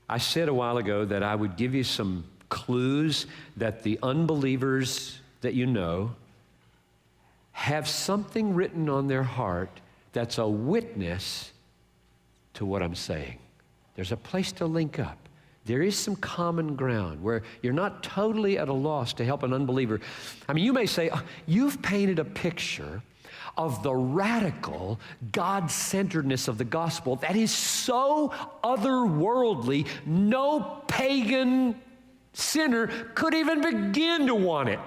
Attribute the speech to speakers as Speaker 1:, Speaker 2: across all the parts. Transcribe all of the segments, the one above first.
Speaker 1: I said a while ago that I would give you some clues that the unbelievers that you know have something written on their heart that's a witness to what I'm saying. There's a place to link up. There is some common ground where you're not totally at a loss to help an unbeliever. I mean, you may say, oh, you've painted a picture of the radical God-centeredness of the gospel that is so otherworldly, no pagan sinner could even begin to want it.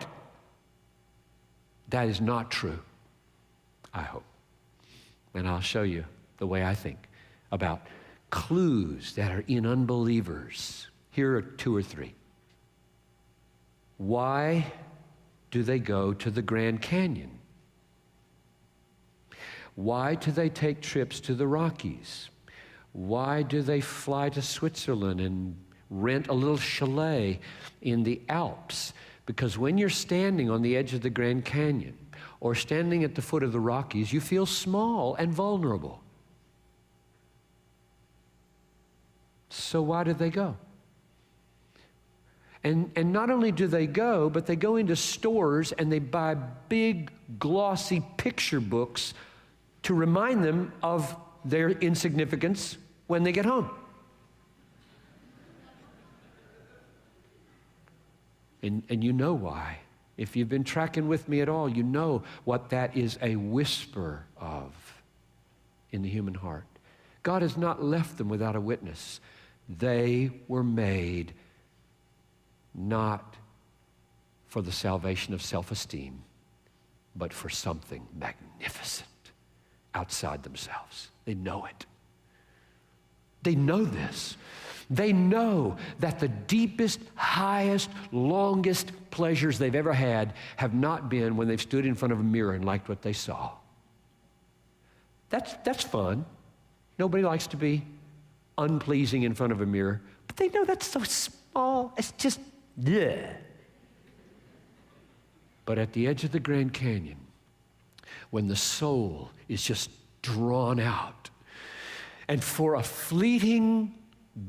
Speaker 1: That is not true, I hope. And I'll show you the way I think about clues that are in unbelievers. Here are 2 or 3. Why do they go to the Grand Canyon? Why do they take trips to the Rockies? Why do they fly to Switzerland and rent a little chalet in the Alps? Because when you're standing on the edge of the Grand Canyon or standing at the foot of the Rockies, you feel small and vulnerable. So why do they go? And not only do they go, but they go into stores and they buy big, glossy picture books to remind them of their insignificance when they get home. And you know why. If you've been tracking with me at all, you know what that is a whisper of in the human heart. God has not left them without a witness. They were made not for the salvation of self-esteem, but for something magnificent outside themselves. They know it. They know this. They know that the deepest, highest, longest pleasures they've ever had have not been when they've stood in front of a mirror and liked what they saw. That's fun. Nobody likes to be unpleasing in front of a mirror, but they know that's so small. It's just, yeah. But at the edge of the Grand Canyon, when the soul is just drawn out, and for a fleeting,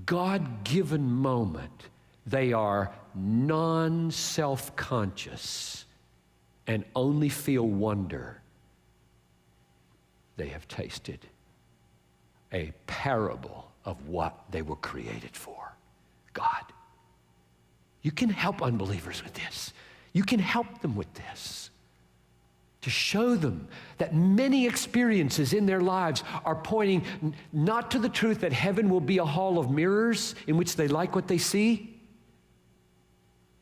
Speaker 1: God-given moment, they are non-self-conscious and only feel wonder, they have tasted a parable of what they were created for. God. You can help unbelievers with this. You can help them with this. To show them that many experiences in their lives are pointing not to the truth that heaven will be a hall of mirrors in which they like what they see.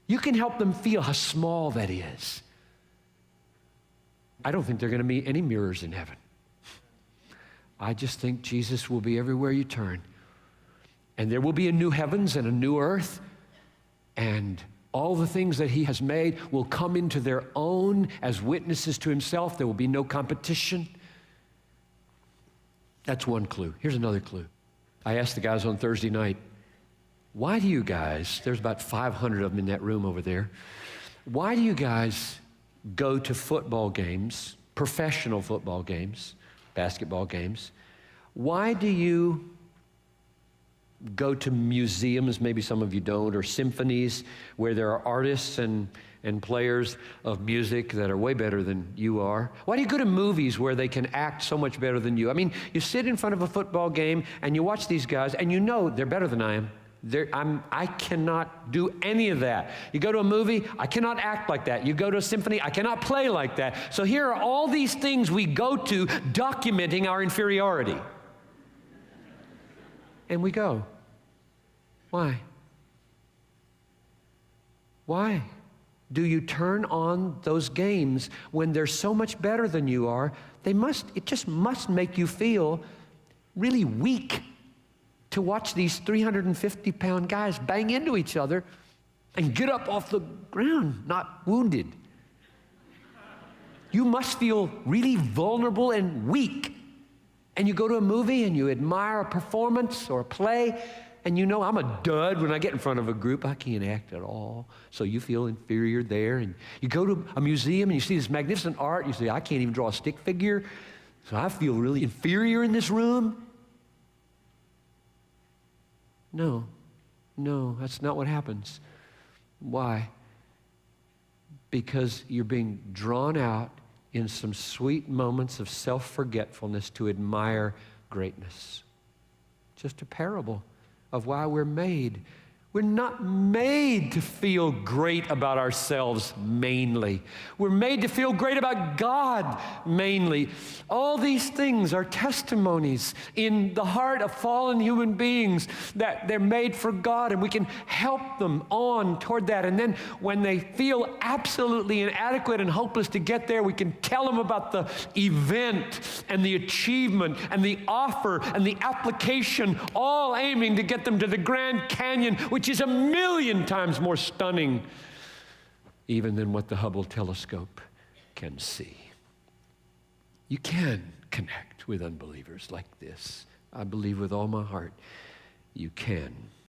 Speaker 1: You can help them feel how small that is. I don't think there are going to be any mirrors in heaven. I just think Jesus will be everywhere you turn. And there will be a new heavens and a new earth, and all the things that he has made will come into their own as witnesses to himself. There will be no competition. That's one clue. Here's another clue. I asked the guys on Thursday night, why do you guys, there's about 500 of them in that room over there, why do you guys go to football games, professional football games, basketball games? Why do you go to museums, maybe some of you don't, or symphonies where there are artists and players of music that are way better than you are? Why do you go to movies where they can act so much better than you? I mean, you sit in front of a football game and you watch these guys and you know they're better than I am. I cannot do any of that. You go to a movie, I cannot act like that. You go to a symphony, I cannot play like that. So here are all these things we go to documenting our inferiority. And we go. Why? Why do you turn on those games when they're so much better than you are? It just must make you feel really weak to watch these 350-pound guys bang into each other and get up off the ground, not wounded. You must feel really vulnerable and weak. And you go to a movie and you admire a performance or a play, and you know I'm a dud when I get in front of a group. I can't act at all. So you feel inferior there. And you go to a museum and you see this magnificent art. You say, I can't even draw a stick figure. So I feel really inferior in this room. No, No, that's not what happens. Why? Because you're being drawn out in some sweet moments of self-forgetfulness to admire greatness. Just a parable of why we're made. We're not made to feel great about ourselves mainly. We're made to feel great about God mainly. All these things are testimonies in the heart of fallen human beings that they're made for God, and we can help them on toward that. And then when they feel absolutely inadequate and hopeless to get there, we can tell them about the event and the achievement and the offer and the application, all aiming to get them to the Grand Canyon, which is 1,000,000 times more stunning even than what the Hubble telescope can see. You can connect with unbelievers like this. I believe with all my heart you can.